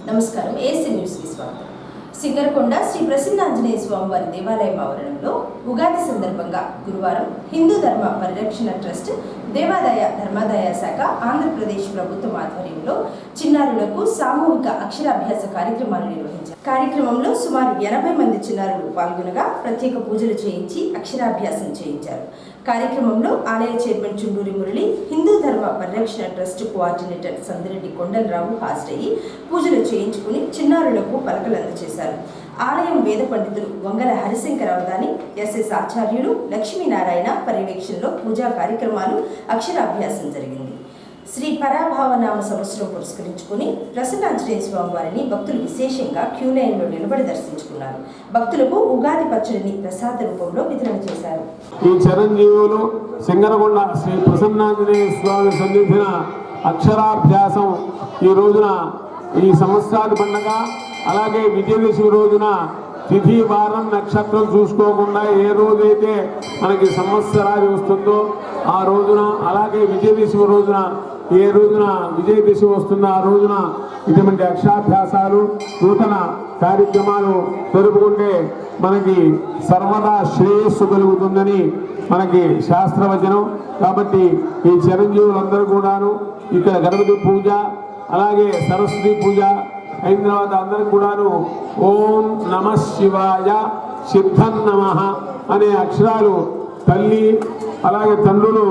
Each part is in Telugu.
నమస్కారం. ఏసీ న్యూస్కి స్వాగతం. సింగరకొండ శ్రీ ప్రసన్నాంజనేయ స్వామివారి దేవాలయం ఆవరణంలో ఉగాది సందర్భంగా గురువారం హిందూ ధర్మ పరిరక్షణ ట్రస్ట్ దేవాదాయ ధర్మాదాయ శాఖ ఆంధ్రప్రదేశ్ ప్రభుత్వం ఆధ్వర్యంలో చిన్నారులకు సామూహిక అక్షరాభ్యాస కార్యక్రమాలు నిర్వహించారు. కార్యక్రమంలో సుమారు 80 మంది చిన్నారులు పాల్గొనగా ప్రత్యేక పూజలు చేయించి అక్షరాభ్యాసం చేయించారు. కార్యక్రమంలో ఆలయ చైర్మన్ చుండూరి మురళి, హిందూ ధర్మ పరిరక్షణ ట్రస్ట్ కోఆర్డినేటర్ సందిరెడ్డి కొండలరావు హాజరయ్యి పూజలు చేయించుకుని చిన్నారులకు పలకలు అందజేశారు. ఆలయం వేద పండితులు వంగల హరిశంకర అవధాని, ఎస్ఎస్ ఆచార్యులు, లక్ష్మీనారాయణ పర్యవేక్షణలో పూజా కార్యక్రమాలు అక్షరాభ్యాసం జరిగింది. శ్రీ పరాభావనామ సంవత్సరం పురస్కరించుకుని ప్రసన్నాంజనేయ స్వామి వారిని భక్తులు విశేషంగా క్యూ లైన్లో నిలబడి దర్శించుకున్నారు. భక్తులకు ఉగాది పచ్చడిని ప్రసాద రూపంలో వితరణ చేశారు. ఈ చిరంజీవులు సింగరకొండ శ్రీ ప్రసన్నాంజనేయ స్వామి సన్నిధిన అక్షరాభ్యాసం ఈ రోజున ఈ సంవత్సరాది పండుగ, అలాగే విజయదశమి రోజున తిథి వారం నక్షత్రం చూసుకోకుండా ఏ రోజైతే మనకి సంవత్సరాది వస్తుందో ఆ రోజున, అలాగే విజయదశమి రోజున ఏ రోజున విజయదశమి వస్తుందో ఆ రోజున ఇటువంటి అక్షరాభ్యాసాలు నూతన కార్యక్రమాలు జరుపుకుంటే మనకి సర్వదా శ్రేయస్సు కలుగుతుందని మనకి శాస్త్రవచనం. కాబట్టి ఈ చిరంజీవులందరూ కూడాను ఇక్కడ గణపతి పూజ, అలాగే సరస్వతి పూజ అయిన తర్వాత అందరికి కూడాను ఓం నమ శివాయ సిద్ధం నమః అనే అక్షరాలు తల్లి అలాగే తండ్రులు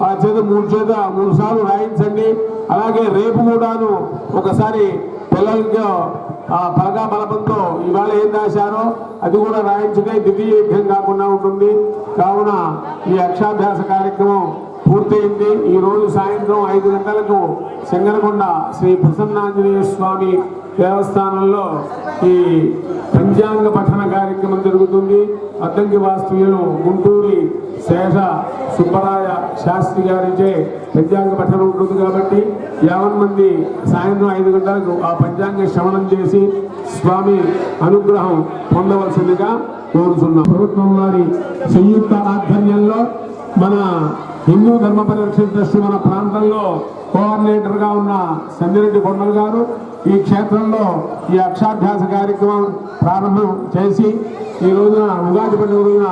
ఆ చేత మూడు సార్లు రాయించండి. అలాగే రేపు కూడాను ఒకసారి పిల్లలకి ఆ పలకా బలపంతో ఇవాళ ఏం రాశారో అది కూడా రాయించుకే ద్వితీయం కాకుండా ఉంటుంది. కావున ఈ అక్షరాభ్యాస కార్యక్రమం పూర్తయింది. ఈ రోజు సాయంత్రం 5 గంటలకు సింగరకొండ శ్రీ ప్రసన్నాంజనేయ స్వామి దేవస్థానంలో ఈ పంచాంగ పఠన కార్యక్రమం జరుగుతుంది. అద్దంకి వాస్తవ్యులు గుంటూరి శేష సుబ్బరాయ శాస్త్రి గారిచే పంచాంగ పఠనం ఉంటుంది. కాబట్టి 50 మంది సాయంత్రం 5 గంటలకు ఆ పంచాంగ శ్రవణం చేసి స్వామి అనుగ్రహం పొందవలసిందిగా కోరుతున్నాం. ప్రభుత్వం వారి సంయుక్త ఆధ్వర్యంలో మన హిందూ ధర్మ పరిరక్షణ ట్రస్ట్ మన ప్రాంతంలో కోఆర్డినేటర్గా ఉన్న సందిరెడ్డి కొండలు గారు ఈ క్షేత్రంలో ఈ అక్షరాభ్యాస కార్యక్రమం ప్రారంభం చేసి ఈ రోజున ఉగాది పండుగ రోజున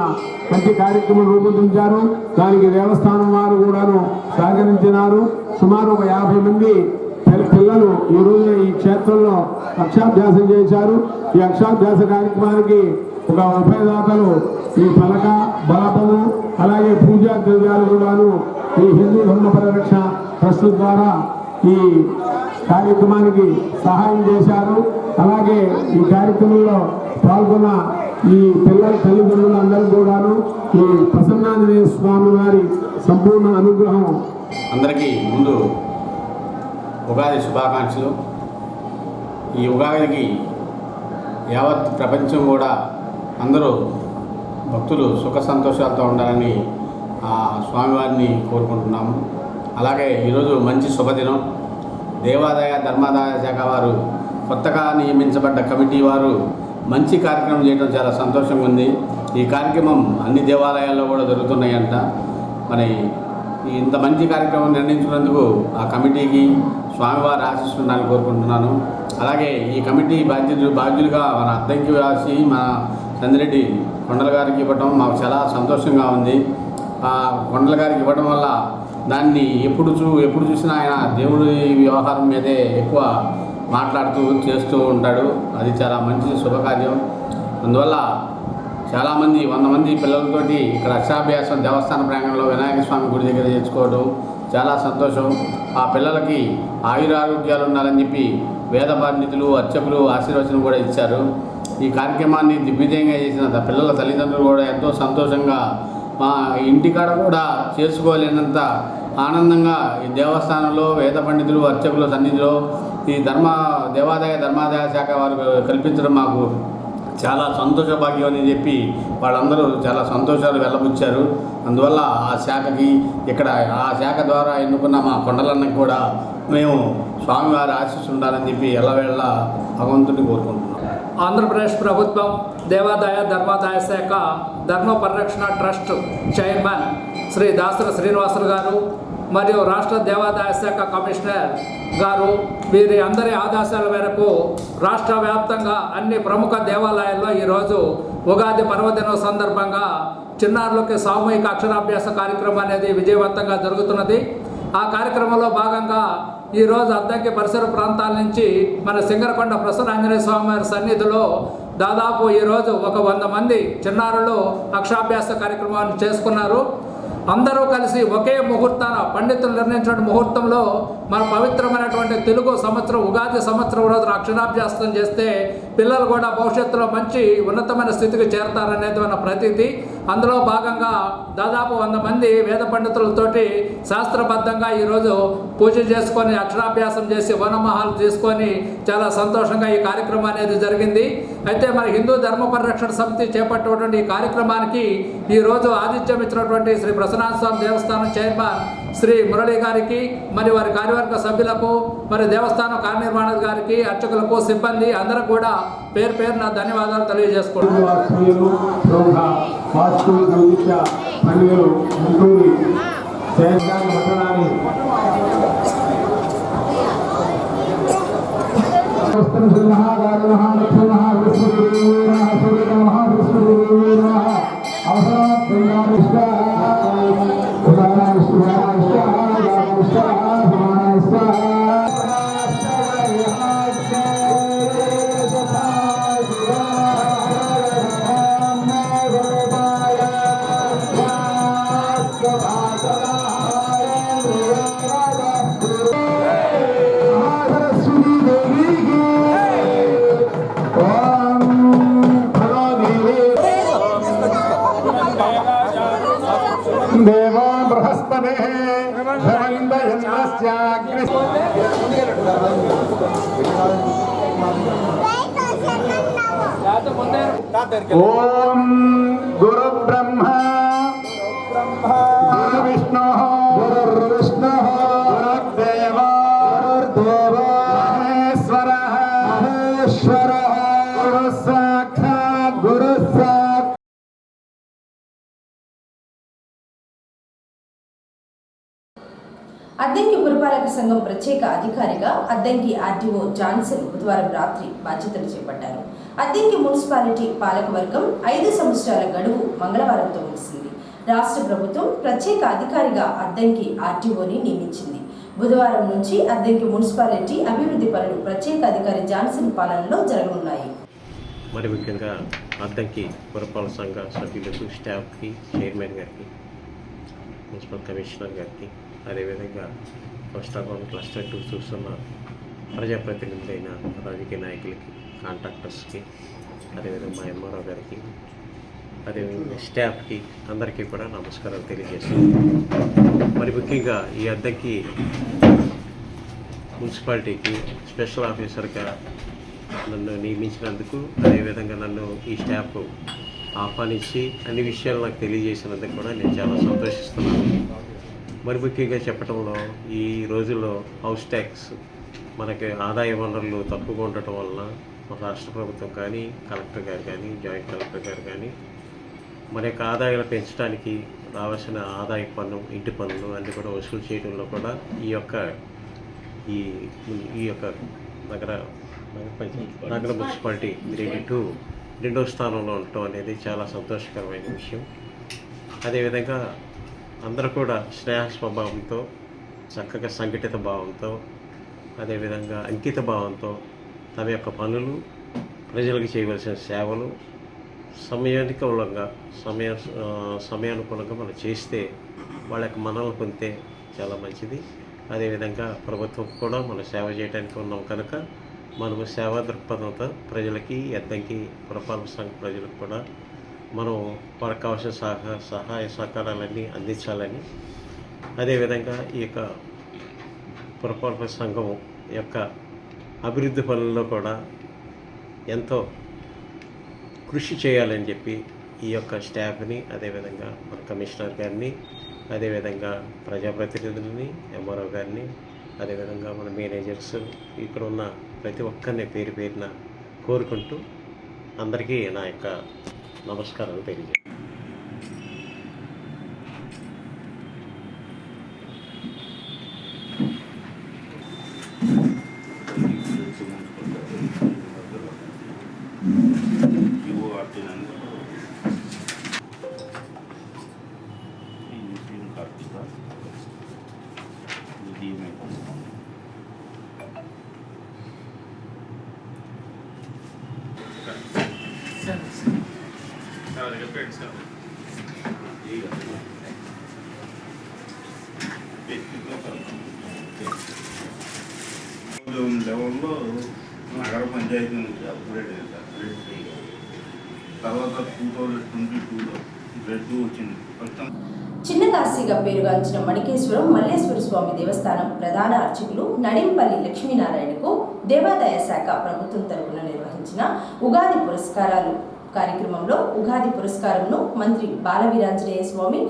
మంచి కార్యక్రమం రూపొందించారు. దానికి దేవస్థానం వారు కూడాను సహకరించినారు. సుమారు ఒక 50 మంది పిల్లలు ఈ రోజున ఈ క్షేత్రంలో అక్షరాభ్యాసం చేశారు. ఈ అక్షరాభ్యాస కార్యక్రమానికి ఒక ఉభయదాతలు ఈ పలక బలపము అలాగే పూజా ద్రవ్యాలు కూడాను ఈ హిందూ ధర్మ పరిరక్షణ ట్రస్ట్ ద్వారా ఈ కార్యక్రమానికి సహాయం చేశారు. అలాగే ఈ కార్యక్రమంలో పాల్గొన్న ఈ పిల్లల తల్లిదండ్రులు అందరూ కూడాను ఈ ప్రసన్నాంజనేయ స్వామి వారి సంపూర్ణ అనుగ్రహం. అందరికీ ముందు ఉగాది శుభాకాంక్షలు. ఈ ఉగాదికి యావత్ ప్రపంచం కూడా అందరూ భక్తులు సుఖ సంతోషాలతో ఉండాలని స్వామివారిని కోరుకుంటున్నాము. అలాగే ఈరోజు మంచి శుభదినం. దేవాదాయ ధర్మాదాయ శాఖ వారు కొత్తగా నియమించబడ్డ కమిటీ వారు మంచి కార్యక్రమం చేయడం చాలా సంతోషంగా ఉంది. ఈ కార్యక్రమం అన్ని దేవాలయాల్లో కూడా జరుగుతున్నాయంట. మరి ఇంత మంచి కార్యక్రమం నిర్ణయించినందుకు ఆ కమిటీకి స్వామివారి ఆశీస్సులను కోరుకుంటున్నాను. అలాగే ఈ కమిటీ బాధ్యులుగా మన అద్దంకి వాసి మన సందిరెడ్డి కొండల గారికి ఇవ్వడం మాకు చాలా సంతోషంగా ఉంది. కొండల గారికి ఇవ్వడం వల్ల దాన్ని ఎప్పుడు చూసినా ఆయన దేవుడి వ్యవహారం మీదే ఎక్కువ మాట్లాడుతూ చేస్తూ ఉంటాడు. అది చాలా మంచి శుభకార్యం. అందువల్ల చాలామంది 100 మంది పిల్లలతోటి ఇక్కడ అక్షరాభ్యాసం దేవస్థాన ప్రాంగణంలో వినాయక స్వామి గుడి దగ్గర చేసుకోవడం చాలా సంతోషం. ఆ పిల్లలకి ఆయురారోగ్యాలు ఉండాలని చెప్పి వేద పండితులు అర్చకులు ఆశీర్వచనం కూడా ఇచ్చారు. ఈ కార్యక్రమాన్ని దిగ్విజయంగా చేసిన పిల్లల తల్లిదండ్రులు కూడా ఎంతో సంతోషంగా మా ఇంటికాడ కూడా చేసుకోలేనంత ఆనందంగా ఈ దేవస్థానంలో వేద పండితులు అర్చకుల సన్నిధిలో ఈ దేవాదాయ ధర్మాదాయ శాఖ వారు కల్పించడం మాకు చాలా సంతోష భాగ్యం అని చెప్పి వాళ్ళందరూ చాలా సంతోషాలు వెళ్ళబుచ్చారు. అందువల్ల ఆ శాఖకి ఇక్కడ ఆ శాఖ ద్వారా ఎన్నుకున్న మా కొండలన్నకి కూడా మేము స్వామివారి ఆశీస్సు ఉండాలని చెప్పి ఎల్లవేళ భగవంతుడిని కోరుకుంటున్నాం. ఆంధ్రప్రదేశ్ ప్రభుత్వం దేవాదాయ ధర్మాదాయ శాఖ ధర్మ పరిరక్షణ ట్రస్ట్ చైర్మన్ శ్రీ దాసర శ్రీనివాసులు గారు మరియు రాష్ట్ర దేవాదాయ శాఖ కమిషనర్ గారు వీరి అందరి ఆదేశాల మేరకు రాష్ట్ర వ్యాప్తంగా అన్ని ప్రముఖ దేవాలయాల్లో ఈరోజు ఉగాది పర్వదినం సందర్భంగా చిన్నారులకి సామూహిక అక్షరాభ్యాస కార్యక్రమం అనేది విజయవంతంగా జరుగుతున్నది. ఆ కార్యక్రమంలో భాగంగా ఈరోజు అద్దంకి పరిసర ప్రాంతాల నుంచి మన సింగరకొండ ప్రసన్న ఆంజనేయ స్వామి వారి సన్నిధిలో దాదాపు ఈరోజు 100 మంది చిన్నారులు అక్షరాభ్యాస కార్యక్రమాన్ని చేసుకున్నారు. అందరూ కలిసి ఒకే ముహూర్తాన పండితులు నిర్ణయించిన ముహూర్తంలో మన పవిత్రమైనటువంటి తెలుగు సంవత్సరం ఉగాది సంవత్సరం రోజున అక్షరాభ్యాసం చేస్తే పిల్లలు కూడా భవిష్యత్తులో మంచి ఉన్నతమైన స్థితికి చేరతారనేది మన ప్రతీతి. అందులో భాగంగా దాదాపు 100 మంది వేద పండితులతోటి శాస్త్రబద్ధంగా ఈరోజు పూజ చేసుకొని అక్షరాభ్యాసం చేసి వనమహాలు తీసుకొని చాలా సంతోషంగా ఈ కార్యక్రమం అనేది జరిగింది. అయితే మన హిందూ ధర్మ పరిరక్షణ సమితి చేపట్టినటువంటి ఈ కార్యక్రమానికి ఈరోజు ఆతిథ్యం ఇచ్చినటువంటి శ్రీ ప్రసన్నాంజనేయ స్వామి దేవస్థానం చైర్మన్ శ్రీ మురళి గారికి, మరి వారి కార్యవర్గ సభ్యులకు, మరి దేవస్థానం కార్యనిర్వహణ గారికి, అర్చకులకు, సిబ్బంది అందరూ కూడా పేరు పేరున ధన్యవాదాలు తెలియజేసుకుంటున్నాను. దేవో బృహస్పతే ఓం గురు బ్రహ్మ గురు విష్ణు గురుదేవ మహేశ్వర గురు సాక్షాత్ గురు అద్దంకి పురపాలక సంఘం ప్రత్యేక అధికారిగా అద్దంకి ఆర్డీఓ జాన్సన్ బుధవారం రాత్రి బాధ్యతలు చేపట్టారు. అద్దంకి మున్సిపాలిటీ పాలకవర్గం 5 సంవత్సరాల గడువు మంగళవారంతో ముగిసింది. రాష్ట్ర ప్రభుత్వం ప్రత్యేక అధికారిగా అద్దంకి ఆర్డీఓని నియమించింది. బుధవారం నుంచి అద్దంకి మున్సిపాలిటీ అభివృద్ధి పనులు ప్రత్యేక అధికారి జాన్సన్ పాలనలో జరగనున్నాయి. మరి ముఖ్యంగా అద్దంకి పురపాలక సంఘ సభ్యులకు, స్టాఫ్కి, చైర్మన్ గారికి, మున్సిపల్ కమిషనర్ గారికి, అదేవిధంగా ఫస్ట్ ఆఫ్ ఆల్ క్లస్టర్ 2 చూస్తున్న ప్రజాప్రతినిధులైన రాజకీయ నాయకులకి, కాంట్రాక్టర్స్కి, అదేవిధంగా మా ఎంఆర్ఓ గారికి, అదేవిధంగా స్టాఫ్కి అందరికీ కూడా నమస్కారాలు తెలియజేస్తున్నాను. మరి ముఖ్యంగా ఈ అద్దంకి మున్సిపాలిటీకి స్పెషల్ ఆఫీసర్గా నన్ను నియమించినందుకు, అదేవిధంగా నన్ను ఈ స్టాఫ్ ఆహ్వానించి అన్ని విషయాలు నాకు తెలియజేసినందుకు కూడా నేను చాలా సంతోషిస్తున్నాను. మరి ముఖ్యంగా చెప్పడంలో ఈ రోజుల్లో హౌస్ ట్యాక్స్ మనకి ఆదాయ వనరులు తక్కువగా ఉండటం వలన మన రాష్ట్ర ప్రభుత్వం కానీ, కలెక్టర్ గారు కానీ, జాయింట్ కలెక్టర్ గారు కానీ మన యొక్క ఆదాయాలు పెంచడానికి రావాల్సిన ఆదాయ పన్ను, ఇంటి పన్నులు అన్నీ కూడా వసూలు చేయడంలో కూడా ఈ యొక్క నగర మున్సిపాలిటీ గ్రేడ్ 2 రెండో స్థానంలో ఉండటం అనేది చాలా సంతోషకరమైన విషయం. అదేవిధంగా అందరూ కూడా స్నేహ స్వభావంతో, చక్కగా సంఘటిత భావంతో, అదేవిధంగా అంకిత భావంతో తమ యొక్క పనులు, ప్రజలకు చేయవలసిన సేవలు సమయానుకూలంగా మనం చేస్తే వాళ్ళ యొక్క మనల్ని పొందితే చాలా మంచిది. అదేవిధంగా ప్రభుత్వం కూడా మనం సేవ చేయడానికి ఉన్నాం కనుక మనము సేవా దృక్పథంతో ప్రజలకి, అద్దంకి పురపాలక సంఘ ప్రజలకు కూడా మనం వారికి కావాల్సిన సహాయ సహకారాలన్నీ అందించాలని, అదేవిధంగా ఈ యొక్క పురపాలక సంఘం యొక్క అభివృద్ధి పనుల్లో కూడా ఎంతో కృషి చేయాలని చెప్పి ఈ యొక్క స్టాఫ్ని, అదేవిధంగా మన కమిషనర్ గారిని, అదేవిధంగా ప్రజాప్రతినిధులని, ఎంఆర్ఓ గారిని, అదేవిధంగా మన మేనేజర్స్, ఇక్కడ ఉన్న ప్రతి ఒక్కరిని పేరు పేరున కోరుకుంటూ అందరికీ నా యొక్క నమస్కారాలు తెలియజేస్తాను. వచ్చినందుకు కార్తీక లెవెల్లో నగర పంచాయతీ నుంచి అప్గ్రేడ్ అయ్యింది. తర్వాత 2022లో గ్రేడ్ 2 వచ్చింది. చిన్న కాశీగా పేరుగాంచిన మణికేశ్వరం మల్లేశ్వర స్వామి దేవస్థానం ప్రధాన అర్చకులు నడింపల్లి లక్ష్మీనారాయణకు దేవాదాయ శాఖ ప్రభుత్వం తరపున నిర్వహించిన ఉగాది పురస్కారాలు కార్యక్రమంలో ఉగాది పురస్కారంను మంత్రి బాలవీరాంజనేయ స్వామి,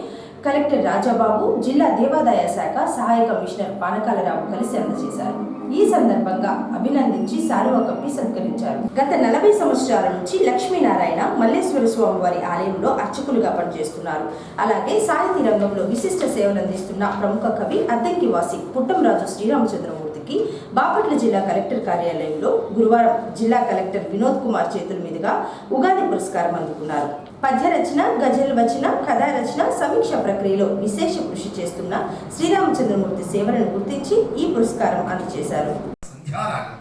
కలెక్టర్ రాజాబాబు, జిల్లా దేవాదాయ శాఖ సహాయ కమిషనర్ పానకాలరావు కలిసి అందజేశారు. ఈ సందర్భంగా అభినందించి శాలువ కప్పి సత్కరించారు. గత 40 సంవత్సరాల నుంచి లక్ష్మీనారాయణ మల్లేశ్వర స్వామి వారి ఆలయంలో అర్చకులుగా పనిచేస్తున్నారు. అలాగే సాహితీ రంగంలో విశిష్ట సేవలు అందిస్తున్న ప్రముఖ కవి అద్దంకి వాసి పుట్టంరాజు శ్రీరామచంద్రమూర్తికి బాపట్ల జిల్లా కలెక్టర్ కార్యాలయంలో గురువారం జిల్లా కలెక్టర్ వినోద్ కుమార్ చేతుల మీదుగా ఉగాది పురస్కారం అందుకున్నారు. పద్య రచన, గజల్ వచన, కథా రచన, సమీక్ష ప్రక్రియలో విశేష కృషి చేస్తున్న శ్రీరామచంద్రమూర్తి సేవలను గుర్తించి ఈ పురస్కారం అందజేశారు. సంధ్యారాగం,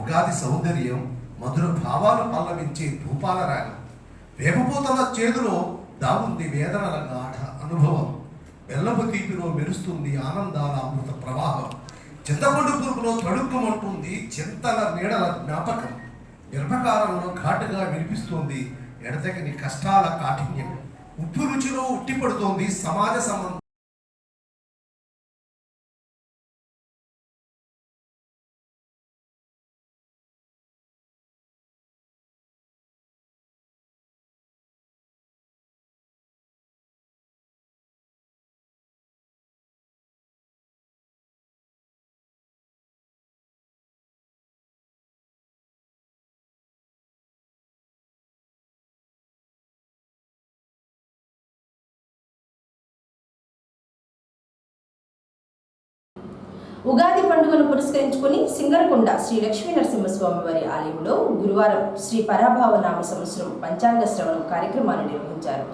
ఉగాది సౌందర్యం, మధుర భావాలు పల్లవించే ధూపాల రాగం, వేపపూతల చేదులో దాగుంది వేదనల గాఢ అనుభవం, బెల్లపు తీపిలో మెరుస్తుంది ఆనందాల అమృత ప్రవాహం, చింతపండు పురుగులో తడుక్కుమంటుంది చింతల నీడల జ్ఞాపకం, నిర్భకారంలో ఘాటుగా వినిపిస్తుంది ఎడతెగని కష్టాల కాఠిన్యం, ఉప్పు రుచిలో ఉట్టిపడుతోంది సమాజ సంబంధం. ఉగాది పండుగను పురస్కరించుకుని సింగరకొండ శ్రీ లక్ష్మీ నరసింహస్వామి వారి ఆలయంలో గురువారం శ్రీ పరాభావ నామ సంవత్సరం పంచాంగ శ్రవణం కార్యక్రమాన్ని నిర్వహించారు.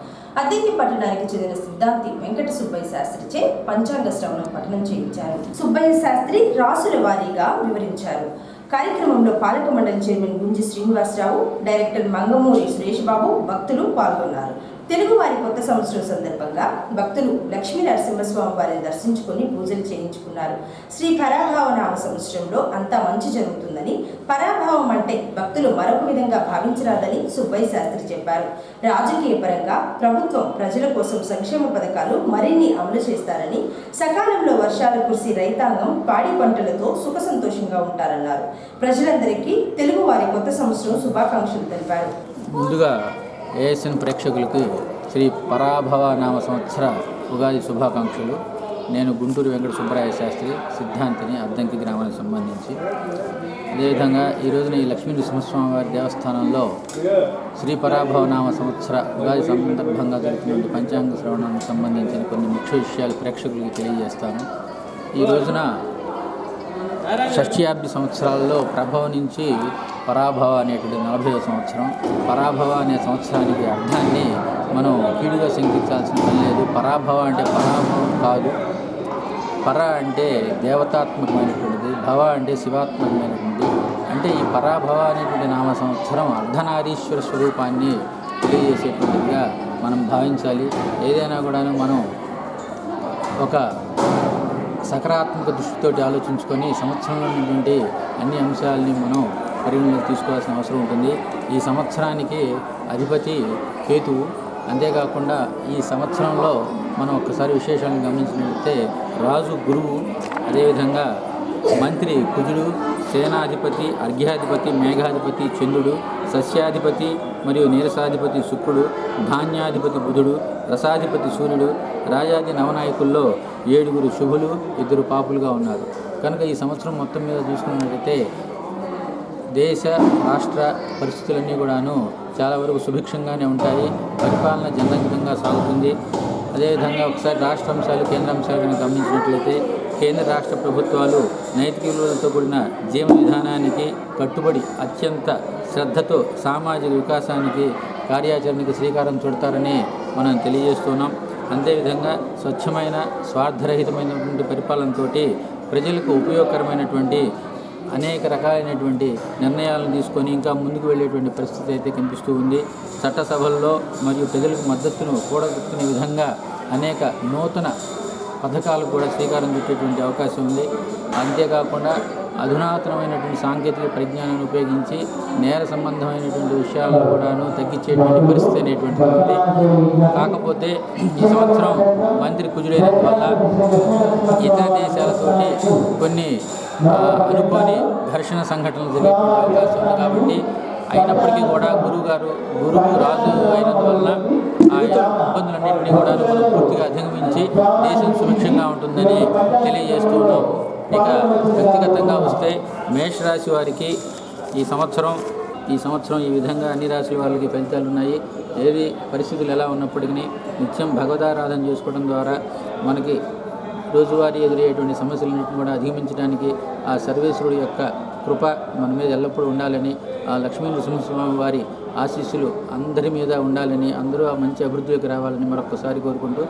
అద్దెకి పట్టణానికి చెందిన సిద్ధాంతి వెంకట సుబ్బయ్య శాస్త్రిచే పంచాంగ శ్రవణం పఠనం చేయించారు. సుబ్బయ్య శాస్త్రి రాసుల వారీగా వివరించారు. కార్యక్రమంలో పాలక మండలి చైర్మన్ గుంజి శ్రీనివాసరావు, డైరెక్టర్ మంగమూరి సురేష్ బాబు, భక్తులు పాల్గొన్నారు. తెలుగువారి కొత్త సంవత్సరం సందర్భంగా భక్తులు లక్ష్మీ నరసింహస్వామి వారిని దర్శించుకుని పూజలు చేయించుకున్నారు. శ్రీ పరాభావ నామ సంవత్సరంలో అంతా మంచి జరుగుతుందని, పరాభావం అంటే భక్తులు మరొక విధంగా భావించరాదని సుబ్బయ్య శాస్త్రి చెప్పారు. రాజకీయ పరంగా ప్రభుత్వం ప్రజల కోసం సంక్షేమ పథకాలు మరిన్ని అమలు చేస్తారని, సకాలంలో వర్షాలు కురిసి రైతాంగం పాడి పంటలతో సుఖ సంతోషంగా ఉంటారన్నారు. ప్రజలందరికీ తెలుగువారి కొత్త సంవత్సరం శుభాకాంక్షలు తెలిపారు. ముందుగా ఏఎస్ఎన్ ప్రేక్షకులకి శ్రీ పరాభవ నామ సంవత్సర ఉగాది శుభాకాంక్షలు. నేను గుంటూరు వెంకట సుబ్బరాయ శాస్త్రి, సిద్ధాంతిని, అద్దంకి గ్రామానికి సంబంధించి. అదేవిధంగా ఈ రోజున ఈ లక్ష్మీ నరసింహస్వామి వారి దేవస్థానంలో శ్రీ పరాభవ నామ సంవత్సర ఉగాది సందర్భంగా జరుగుతున్న పంచాంగ శ్రవణానికి సంబంధించిన కొన్ని ముఖ్య విషయాలు ప్రేక్షకులకి తెలియజేస్తాను. ఈ రోజున షష్ఠ్యాబ్ది సంవత్సరాల్లో ప్రభవ నుంచి పరాభవ అనేటువంటి 40వ సంవత్సరం. పరాభవ అనే సంవత్సరానికి అర్థాన్ని మనం కీడుగా శంకించాల్సిన పని లేదు. పరాభవ అంటే పరాభవం కాదు. పర అంటే దేవతాత్మకమైనటువంటిది, భవ అంటే శివాత్మకమైనటువంటి. అంటే ఈ పరాభవ అనేటువంటి నామ సంవత్సరం అర్ధనారీశ్వర స్వరూపాన్ని తెలియజేసేటువంటిదిగా మనం భావించాలి. ఏదైనా కూడాను మనం ఒక సకారాత్మక దృష్టితోటి ఆలోచించుకొని సంవత్సరంలో ఉన్నటువంటి అన్ని అంశాలని మనం పరిగణలోకి తీసుకోవాల్సిన అవసరం ఉంటుంది. ఈ సంవత్సరానికి అధిపతి కేతువు. అంతేకాకుండా ఈ సంవత్సరంలో మనం ఒక్కసారి విశేషాలను గమనించినట్లయితే రాజు గురువు, అదేవిధంగా మంత్రి కుజుడు, సేనాధిపతి అర్ఘ్యాధిపతి మేఘాధిపతి చంద్రుడు, సస్యాధిపతి మరియు నీరసాధిపతి శుక్రుడు, ధాన్యాధిపతి బుధుడు, రసాధిపతి సూర్యుడు, రాజాది నవనాయకుల్లో 7 శుభులు, 2 పాపులుగా ఉన్నారు. కనుక ఈ సంవత్సరం మొత్తం మీద చూసుకున్నట్లయితే దేశ రాష్ట్ర పరిస్థితులన్నీ కూడాను చాలా వరకు సుభిక్షంగానే ఉంటాయి. పరిపాలన జనరంజకంగా సాగుతుంది. అదేవిధంగా ఒకసారి రాష్ట్ర అంశాలు, కేంద్ర అంశాలు కనుక గమనించినట్లయితే కేంద్ర రాష్ట్ర ప్రభుత్వాలు నైతిక విలువలతో కూడిన జీవన విధానానికి కట్టుబడి అత్యంత శ్రద్ధతో సామాజిక వికాసానికి కార్యాచరణకు శ్రీకారం చుడతారని మనం తెలియజేస్తున్నాం. అంతేవిధంగా స్వచ్ఛమైన స్వార్థరహితమైనటువంటి పరిపాలనతోటి ప్రజలకు ఉపయోగకరమైనటువంటి అనేక రకాలైనటువంటి నిర్ణయాలను తీసుకొని ఇంకా ముందుకు వెళ్ళేటువంటి పరిస్థితి అయితే కనిపిస్తూ ఉంది. చట్టసభల్లో మరియు ప్రజలకు మద్దతును కూడగట్టుకునే విధంగా అనేక నూతన పథకాలకు కూడా శ్రీకారం చుట్టేటువంటి అవకాశం ఉంది. అంతేకాకుండా అధునాతనమైనటువంటి సాంకేతిక పరిజ్ఞానాన్ని ఉపయోగించి నేర సంబంధమైనటువంటి విషయాలను కూడాను తగ్గించేటువంటి పరిస్థితి అనేటువంటిది ఉంది. కాకపోతే ఈ సంవత్సరం మంత్రి కుజుడైనందువల్ల ఇతర దేశాలతోటి కొన్ని అనుకోని ఘర్షణ సంఘటనలు జరిగేటువంటి అవకాశం ఉంది. కాబట్టి అయినప్పటికీ కూడా గురువు రాజు అయినందువల్ల ఆ ఇబ్బందులన్నింటినీ కూడా మనం పూర్తిగా అధిగమించి దేశం సుభిక్షంగా ఉంటుందని తెలియజేస్తున్నాము. ఇక వ్యక్తిగతంగా వస్తే మేషరాశి వారికి ఈ సంవత్సరం ఈ విధంగా అన్ని రాశుల వాళ్ళకి ఫలితాలు ఉన్నాయి. ఏది పరిస్థితులు ఎలా ఉన్నప్పటికీ నిత్యం భగవదారాధన చేసుకోవడం ద్వారా మనకి రోజువారీ ఎదురయ్యేటువంటి సమస్యలన్నింటినీ కూడా అధిగమించడానికి ఆ సర్వేశ్వరుడు యొక్క కృప మన మీద ఎల్లప్పుడూ ఉండాలని, ఆ లక్ష్మీ నరసింహస్వామి వారి ఆశీస్సులు అందరి మీద ఉండాలని, అందరూ ఆ మంచి అభివృద్ధిలోకి రావాలని మరొకసారి కోరుకుంటూ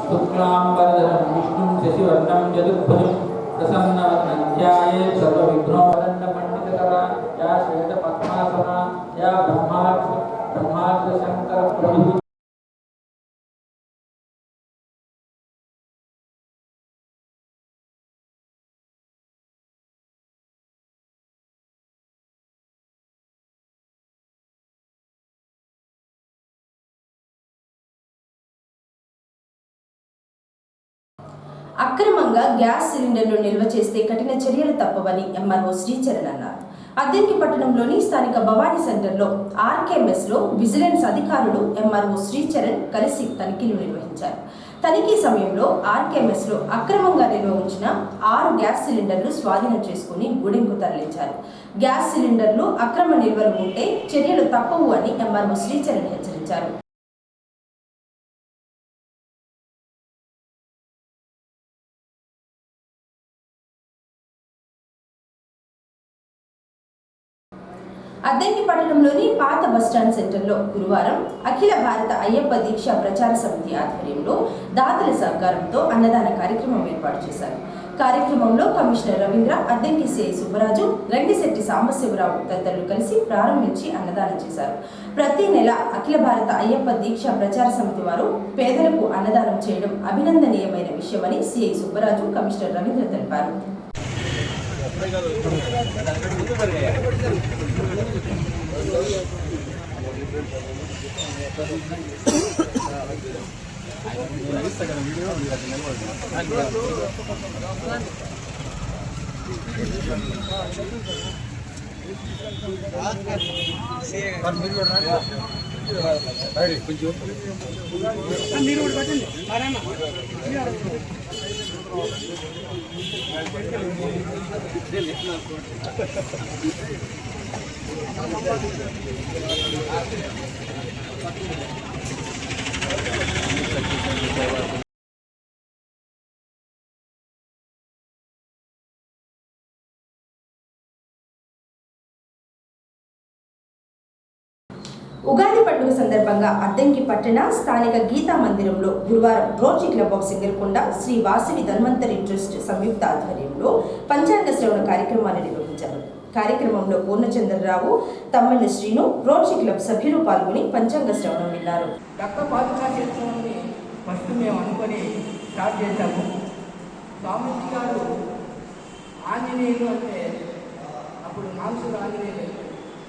శుక్లాంబరధరం విష్ణుం శశివర్ణం చతుర్భుజం ప్రసన్నవదనం ధ్యాయేత్ సర్వవిఘ్నోపశాంతయే యా శ్వేత పద్మాసనా యా బ్రహ్మార్ష శంకర ప్రభు. అక్రమంగా గ్యాస్ సిలిండర్లు నిల్వ చేస్తే కఠిన చర్యలు తప్పవని ఎంఆర్ఓ శ్రీచరణ్ అన్నారు. అద్దెంకి పట్టణంలోని స్థానిక భవానీ సెంటర్లో ఆర్కేఎంఎస్లో విజిలెన్స్ అధికారులు ఎంఆర్ఓ శ్రీచరణ్ కలిసి తనిఖీలు నిర్వహించారు. తనిఖీ సమయంలో ఆర్కేఎంఎస్లో అక్రమంగా నిల్వ ఉంచిన 6 గ్యాస్ సిలిండర్లు స్వాధీనం చేసుకుని గూడెంకు తరలించారు. గ్యాస్ సిలిండర్లు అక్రమ నిల్వలు ఉంటే చర్యలు తప్పవు అని ఎంఆర్ఓ శ్రీచరణ్ హెచ్చరించారు. అద్దెంకి పట్టణంలోని పాత బస్టాండ్ సెంటర్లో గురువారం అఖిల భారత అయ్యప్ప దీక్ష ప్రచార సమితి ఆధ్వర్యంలో దాతల సహకారంతో అన్నదాన కార్యక్రమం ఏర్పాటు చేశారు. కార్యక్రమంలో కమిషనర్ రవీంద్ర, అద్దెంకి సిఐ సుబ్బరాజు, రంగిశెట్టి సాంబశివరావు తదితరులు కలిసి ప్రారంభించి అన్నదానం చేశారు. ప్రతి నెల అఖిల భారత అయ్యప్ప దీక్ష ప్రచార సమితి వారు పేదలకు అన్నదానం చేయడం అభినందనీయమైన విషయమని సిఐ సుబ్బరాజు, కమిషనర్ రవీంద్ర తెలిపారు. ఉగాది పండుగ సందర్భంగా అద్దెంకి పట్టణ స్థానిక గీతా మందిరంలో గురువారం rotary club of Singarakonda, Shri Vasavi Dhanvantari trust సంయుక్త ఆధ్వర్యంలో పంచాంగ శ్రవణ కార్యక్రమాన్ని నిర్వహించారు. కార్యక్రమంలో పూర్ణచంద్రరావు, తమ్మిళ్ళ శ్రీను, రోటరీ క్లబ్ సభ్యులు పాల్గొని పంచాంగ శ్రవణం విన్నారు. ఫస్ట్ మేము అనుకొని స్టార్ట్ చేశాము. స్వామీజీ గారు ఆంజనేయులు అంటే అప్పుడు నాలుగు ఆంజనేయులు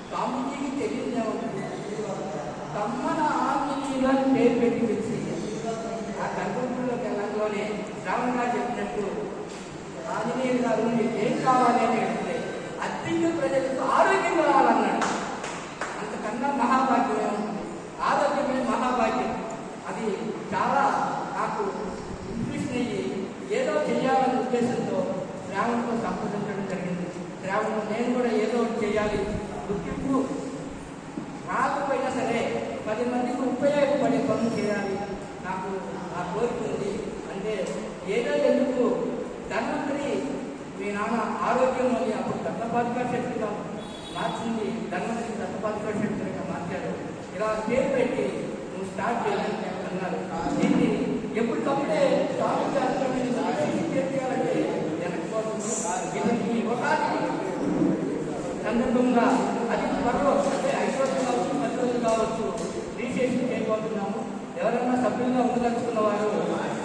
స్వామీజీకి తెలియజేయమంటారు. తమ్మన ఆంజనేయులు అని పేరు పెట్టి వచ్చి ఆ గర్భంలోకి వెళ్ళంలోనే శ్రావణ గారు చెప్పినట్టు ఆంజనేయులు గారు మీకు ఏం కావాలి అని అడిగితే అద్దెంకి ప్రజలకు ఆరోగ్యం కావాలన్నాడు. అంతకన్నా మహాభాగ్యమే ఉంటుంది. ఆరోగ్యమే మహాభాగ్యం. అది చాలా నాకు ఇంట్రెస్ట్ అయ్యి ఏదో చేయాలనే ఉద్దేశంతో సంప్రదించడం జరిగింది. గ్రామంలో నేను కూడా ఏదో ఒకటి చేయాలి, గుర్తింపు రాకపోయినా సరే 10 మందికి ఉపయోగపడే పనులు చేయాలి, నాకు ఆ కోరిక ఉంది అంటే ఏదో ఎందుకు ధన్వంతరి మీ నాన్న ఆరోగ్యంలోని అప్పుడు దత్తపాదుకా శక్తిగా మార్చింది, ధన్వంతరి దత్తపాదుకా శక్తిగా మార్చాడు. ఇలా పేరు పెట్టి నువ్వు స్టార్ట్ చేయాలని అన్నారు. దీన్ని ఎప్పటికప్పుడే స్టార్ట్ చేయాలంటే వెనకపోతుంది. ఒకటి సందర్భంగా అది త్వరలో అంటే 5 రోజులు కావచ్చు, 10 రోజులు కావచ్చు రిజిస్ట్రేషన్ చేయబోతున్నాము. ఎవరైనా సభ్యులుగా ఉండదలుచుకున్న వారు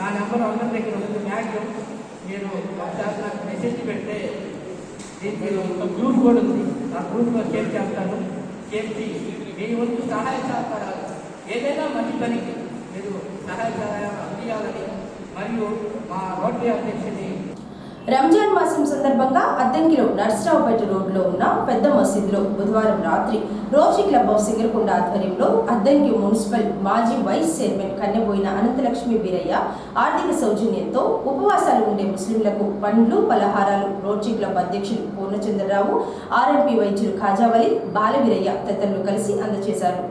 నా నెంబర్ అందరి దగ్గర ఉంది. మ్యాక్సిమం మీరు ఒకసారి నాకు మెసేజ్ పెడితే దీనికి ఒక గ్రూప్ కూడా ఉంది, ఆ గ్రూప్లో షేర్ చేస్తాను. చేసి మీ వంతు సహాయ సహకారాలు ఏదైనా మంచి పనికి మీరు సహాయ సహాయాలు అందియాలని మరియు మా రోటరీ అధ్యక్షుని రంజాన్ మాసం సందర్భంగా అద్దంకిలో నర్సరావుపేట రోడ్లో ఉన్న పెద్ద మసీదులో బుధవారం రాత్రి రోటరీ క్లబ్ ఆఫ్ సింగరకొండ ఆధ్వర్యంలో అద్దంకి మున్సిపల్ మాజీ వైస్ చైర్మన్ కన్నెబోయిన అనంతలక్ష్మి వీరయ్య ఆర్థిక సౌజన్యంతో ఉపవాసాలు ఉండే ముస్లింలకు పండ్లు పలహారాలు రోటరీ క్లబ్ అధ్యక్షులు పూర్ణచంద్రరావు, ఆర్ఎంపీ వైద్యులు ఖాజావలి, బాలవీరయ్య తదితరులు కలిసి అందజేశారు.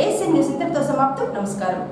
ఏసీ న్యూస్ ఇంతటితో సమాప్తం. నమస్కారం.